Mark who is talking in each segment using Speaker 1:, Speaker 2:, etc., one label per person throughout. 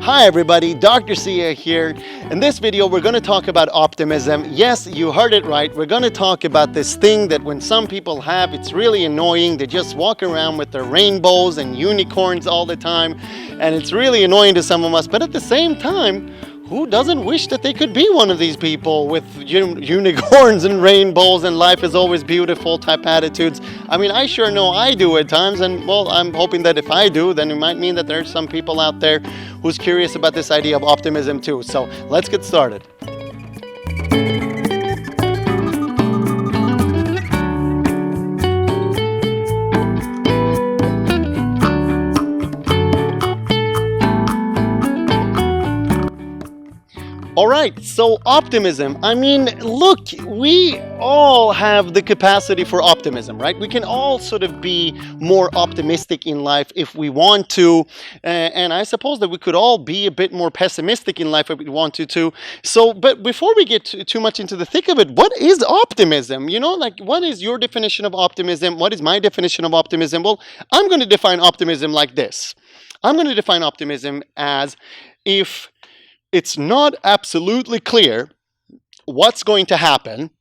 Speaker 1: Hi everybody, Dr. Sia here. In this video we're going to talk about optimism. Yes, you heard it right. We're going to talk about this thing that when some people have, it's really annoying. They just walk around with their rainbows and unicorns all the time, and it's really annoying to some of us. But at the same time, who doesn't wish that they could be one of these people with unicorns and rainbows and life is always beautiful type attitudes? I mean, I sure know I do at times, and well, I'm hoping that if I do, then it might mean that there's some people out there who's curious about this idea of optimism too. So let's get started. All right, so optimism. I mean, look, we all have the capacity for optimism, right? We can all sort of be more optimistic in life if we want to. And I suppose that we could all be a bit more pessimistic in life if we want to too. So, but before we get too much into the thick of it, what is optimism? You know, like what is your definition of optimism? What is my definition of optimism? Well, I'm going to define optimism like this. I'm going to define optimism as if it's not absolutely clear what's going to happen,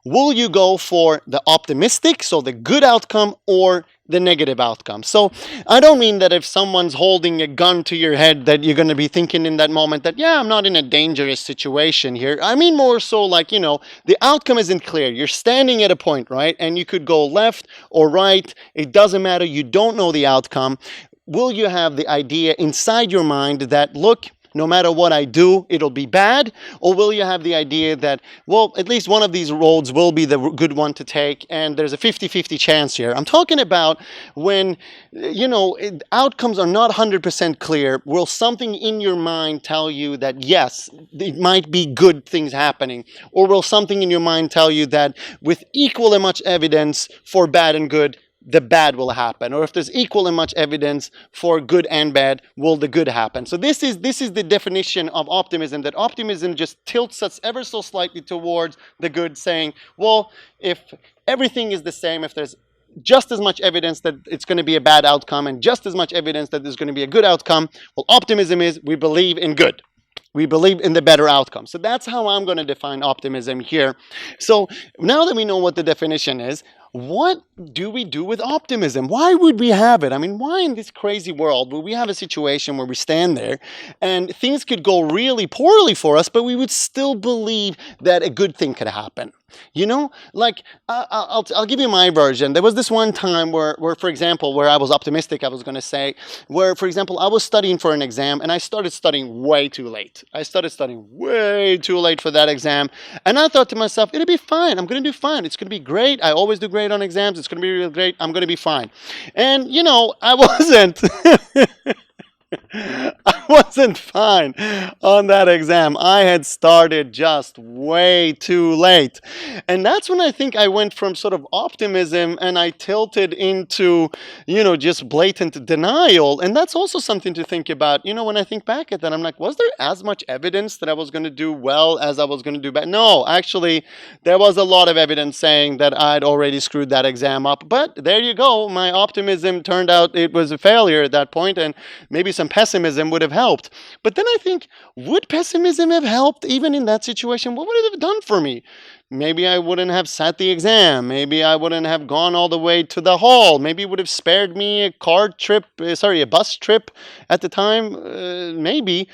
Speaker 1: will you go for the optimistic, so the good outcome, or the negative outcome? So I don't mean that if someone's holding a gun to your head that you're going to be thinking in that moment that, yeah, I'm not in a dangerous situation here. I mean more so like, you know, the outcome isn't clear. You're standing at a point, right? And you could go left or right. It doesn't matter. You don't know the outcome. Will you have the idea inside your mind that, look, no matter what I do, it'll be bad? Or will you have the idea that, well, at least one of these roads will be the good one to take, and there's a 50-50 chance here? I'm talking about when, you know, outcomes are not 100% clear. Will something in your mind tell you that, yes, it might be good things happening? Or will something in your mind tell you that with equal and much evidence for bad and good, the bad will happen? Or if there's equal and much evidence for good and bad, will the good happen? So this is the definition of optimism, that optimism just tilts us ever so slightly towards the good, saying, well, if everything is the same, if there's just as much evidence that it's going to be a bad outcome and just as much evidence that there's going to be a good outcome, well, optimism is we believe in good. We believe in the better outcome. So that's how I'm going to define optimism here. So now that we know what the definition is, what do we do with optimism? Why would we have it? I mean, why in this crazy world would we have a situation where we stand there and things could go really poorly for us, but we would still believe that a good thing could happen? You know, like I'll give you my version. There was this one time where, for example, where I was optimistic, I was going to say, where, for example, I was studying for an exam and I started studying way too late. I started studying way too late for that exam. And I thought to myself, it'll be fine. I'm going to do fine. It's going to be great. I always do great on exams. It's going to be real great. I'm going to be fine. And, you know, I wasn't. I wasn't fine on that exam. I had started just way too late. And that's when I think I went from sort of optimism and I tilted into, you know, just blatant denial. And that's also something to think about. You know, when I think back at that, I'm like, was there as much evidence that I was going to do well as I was going to do bad? No, actually, there was a lot of evidence saying that I'd already screwed that exam up. But there you go. My optimism turned out it was a failure at that point, and maybe some pessimism would have helped. But then I think, would pessimism have helped even in that situation? What would it have done for me? Maybe I wouldn't have sat the exam. Maybe I wouldn't have gone all the way to the hall. Maybe it would have spared me a bus trip at the time. Maybe.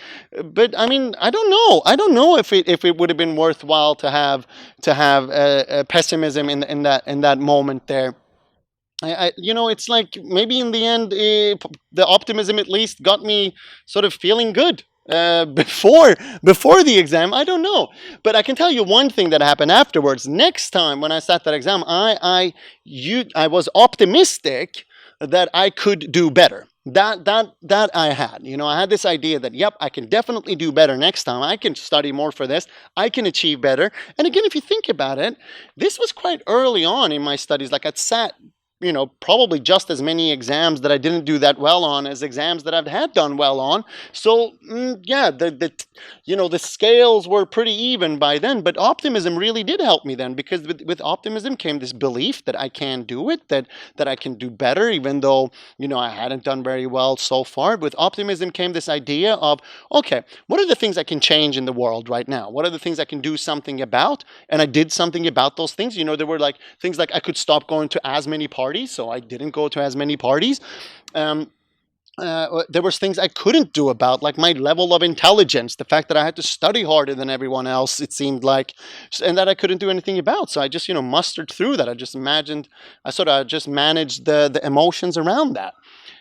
Speaker 1: But I mean, I don't know. I don't know if it would have been worthwhile to have pessimism in that moment there. You know, it's like maybe in the end, the optimism at least got me sort of feeling good before the exam. I don't know, but I can tell you one thing that happened afterwards. Next time when I sat that exam, I was optimistic that I could do better. That I had. You know, I had this idea that, yep, I can definitely do better next time. I can study more for this. I can achieve better. And again, if you think about it, this was quite early on in my studies. Like I'd sat probably just as many exams that I didn't do that well on as exams that I've had done well on. So yeah, the scales were pretty even by then. But optimism really did help me then, because with optimism came this belief that I can do it, that I can do better, even though I hadn't done very well so far. With optimism came this idea of, okay, what are the things I can change in the world right now? What are the things I can do something about? And I did something about those things. There were like things like I could stop going to as many parties, so I didn't go to as many parties. Um, there was things I couldn't do about, like my level of intelligence, the fact that I had to study harder than everyone else, it seemed like, and that I couldn't do anything about. So I just, mustered through that. I sort of just managed the emotions around that.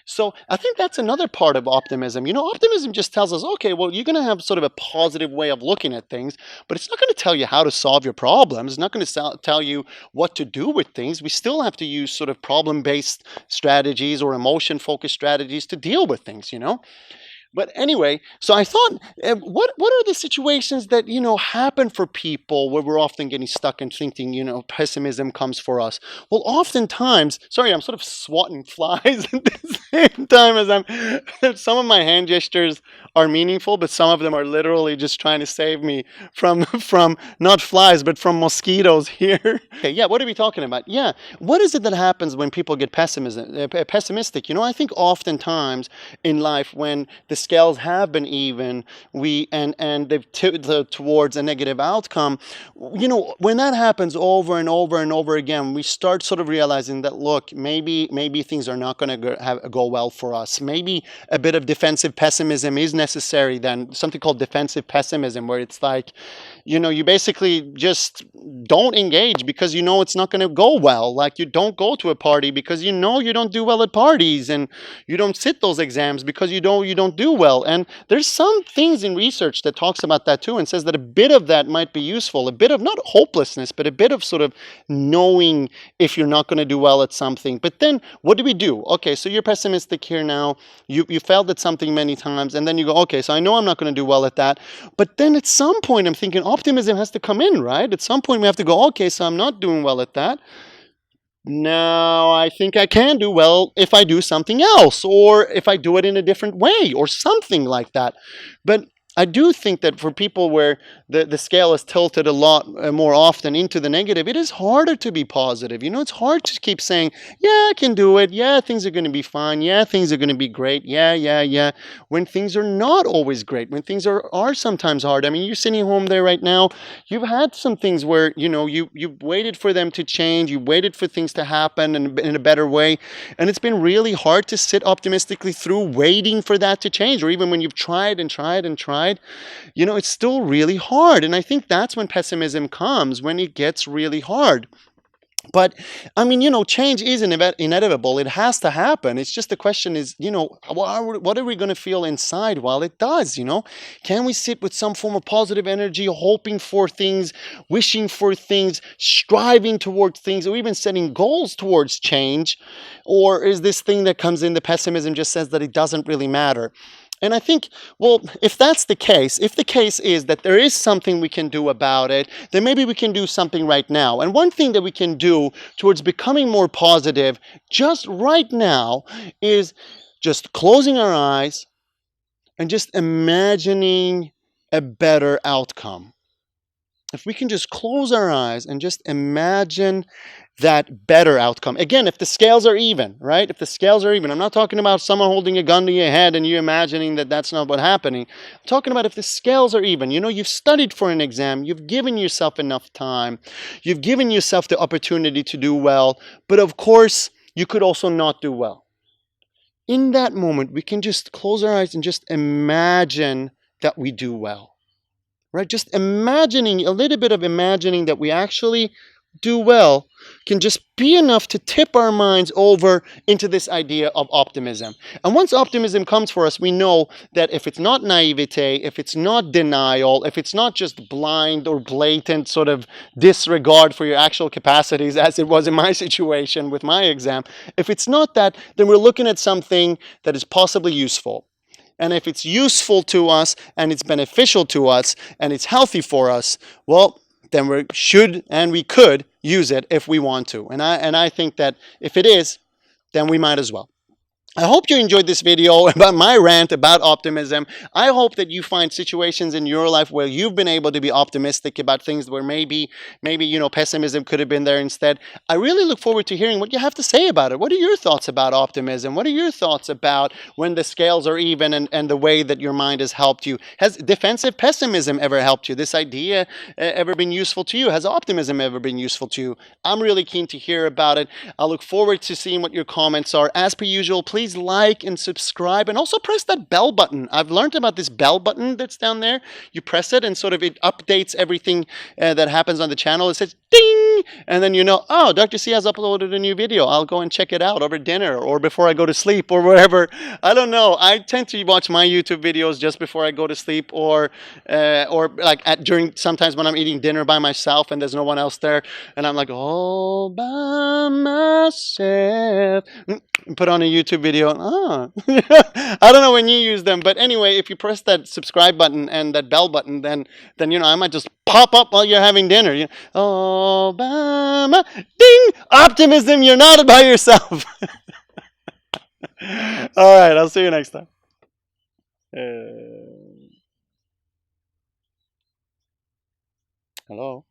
Speaker 1: So I think that's another part of optimism. Optimism just tells us, okay, well, you're going to have sort of a positive way of looking at things, but it's not going to tell you how to solve your problems. It's not going to tell you what to do with things. We still have to use sort of problem-based strategies or emotion-focused strategies to deal with things. But anyway, so I thought, what are the situations that happen for people where we're often getting stuck and thinking pessimism comes for us? Well, oftentimes, sorry, I'm sort of swatting flies at the same time as some of my hand gestures are meaningful, but some of them are literally just trying to save me from not flies, but from mosquitoes here. Okay, yeah, what are we talking about? Yeah, what is it that happens when people get pessimistic? I think oftentimes in life, when the scales have been even, and they've tipped towards a negative outcome, when that happens over and over and over again, we start sort of realizing that, look, maybe things are not going to go well for us. Maybe a bit of defensive pessimism is necessary then, something called defensive pessimism, where it's like, you basically just don't engage because it's not going to go well. Like, you don't go to a party because you don't do well at parties, and you don't sit those exams because you don't do well. And there's some things in research that talks about that too, and says that a bit of that might be useful, a bit of not hopelessness, but a bit of sort of knowing if you're not going to do well at something. But then what do we do? Okay, so you're pessimistic here now. You failed at something many times, and then you go, okay, so I know I'm not going to do well at that. But then at some point I'm thinking optimism has to come in, right? At some point we have to go, okay, so I'm not doing well at that. Now I think I can do well if I do something else, or if I do it in a different way, or something like that. But I do think that for people where the scale is tilted a lot more often into the negative, it is harder to be positive. It's hard to keep saying, yeah, I can do it. Yeah, things are going to be fine. Yeah, things are going to be great. Yeah. When things are not always great, when things are sometimes hard. I mean, you're sitting home there right now. You've had some things where, you waited for them to change. You waited for things to happen in a better way. And it's been really hard to sit optimistically through waiting for that to change. Or even when you've tried and tried and tried, it's still really hard. And I think that's when pessimism comes, when it gets really hard. But I mean, change is inevitable. It has to happen. It's just the question is, what are we going to feel inside while it does? Can we sit with some form of positive energy, hoping for things, wishing for things, striving towards things, or even setting goals towards change? Or is this thing that comes in, the pessimism just says that it doesn't really matter? And I think, well, if that's the case, if the case is that there is something we can do about it, then maybe we can do something right now. And one thing that we can do towards becoming more positive just right now is just closing our eyes and just imagining a better outcome. If we can just close our eyes and just imagine that better outcome. Again, if the scales are even, right? If the scales are even, I'm not talking about someone holding a gun to your head and you imagining that that's not what's happening. I'm talking about if the scales are even. You've studied for an exam, you've given yourself enough time, you've given yourself the opportunity to do well, but of course, you could also not do well. In that moment, we can just close our eyes and just imagine that we do well, right? Just imagining, a little bit of imagining that we actually do well can just be enough to tip our minds over into this idea of optimism. And once optimism comes for us, we know that if it's not naivete, if it's not denial, if it's not just blind or blatant sort of disregard for your actual capacities, as it was in my situation with my exam, if it's not that, then we're looking at something that is possibly useful. And if it's useful to us, and it's beneficial to us, and it's healthy for us, well, then we should and we could use it if we want to. And I think that if it is, then we might as well. I hope you enjoyed this video about my rant about optimism. I hope that you find situations in your life where you've been able to be optimistic about things where maybe pessimism could have been there instead. I really look forward to hearing what you have to say about it. What are your thoughts about optimism? What are your thoughts about when the scales are even, and the way that your mind has helped you? Has defensive pessimism ever helped you? This idea ever been useful to you? Has optimism ever been useful to you? I'm really keen to hear about it. I look forward to seeing what your comments are. As per usual, please like and subscribe, and also press that bell button. I've learned about this bell button that's down there. You press it and sort of it updates everything that happens on the channel. It says ding, and then you know, oh, Dr. C has uploaded a new video. I'll go and check it out over dinner or before I go to sleep or wherever. I don't know. I tend to watch my YouTube videos just before I go to sleep, or like during, sometimes when I'm eating dinner by myself and there's no one else there, and I'm like all by myself. Put on a YouTube video. I don't know when you use them, but anyway, if you press that subscribe button and that bell button, then I might just pop up while you're having dinner. Oh, ding! Optimism, you're not by yourself. All right, I'll see you next time. Hello.